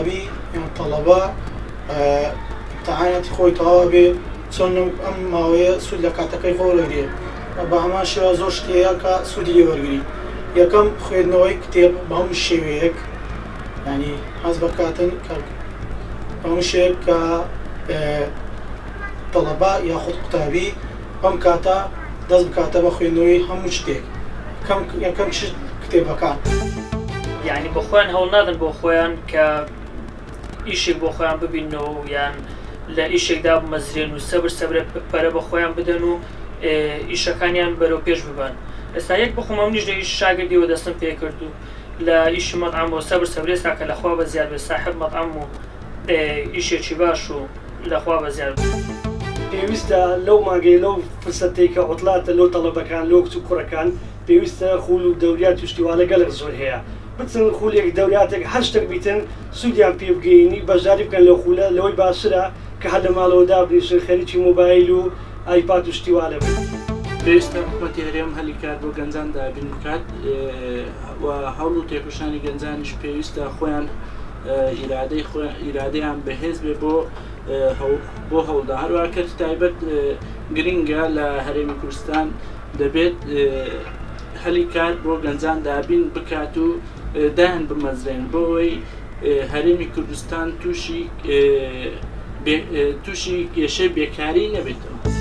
قوتابی طلبە تەعانەتی خۆی تەواو بێ چۆن ئەم ماوەیە سوود لە کاتەکەی خۆ وەرگێ بە هەمان شێوە زۆر شتەیە کە سوودی لێ وەرگری یەکەم خوێندنەوەی کتێب بە هەموو شێوەیەک ینی هەز بەکاتن بە هەموو شێوەیەک کە طلبە یاخود قوتابی ئەم کاتە دەست بکاتە بە خوێندنەوەی هەموو شتێک یەکەم کتێبەکان یعنی بۆ خۆیان هەوڵ نادن بۆ خۆیان کە ئیشێک بۆ خۆیان ببینەوە یان لە ئیشێکدا بمەزرێن و سەبرە پەرە بە خۆیان بدەن و ئیشەکانیان بەرەو پێش ببان. ئێستا یەک بخۆم ئەم نیش لە ئیش شاگردیەوە دەستم پێ کرد و لە ئیشی مەطعام بۆ سەبرێستا کە لەخوا بە زیاد بێ صاحب مەطعام و ئیشێکی باش و لەخوا بە زیاد پێویستە لەو ماگەی لەو فرسەتەی کە عوتڵاتە لەو تەڵەبەکان لەو کچ و کوڕەکان پێویستە خوول و دەوریات توشتیوانە گەلک زۆر هەیە بچن خولێک دەوراتێک هەر شتێک بیتن سوودیان پێ بگەینی بەشداری بکەن لە خولە لەوەی باشترە کە هەر لە ماڵەوە دابنیشن خەریکی مۆبایل و ئایپاد و شتیوانە بن. پێویستە حکوومەتی هەرێم هەلی کار بۆ گەنجان دابین بکات و هەوڵ و تێکۆشانی گەنجانیش پێویستە خۆیان ئیرادەیان بەهێز بێ بۆ هەوڵدا هەروە کە تایبەت گرینگە لە هەرێمی کوردستان دەبێت هەلی کار بۆ گەنجان دابین بکات و دایان بمەزرێن بۆ ئەوەی هەرێمی کوردستان تووشی کێشەی بێکاری نەبێتەوە.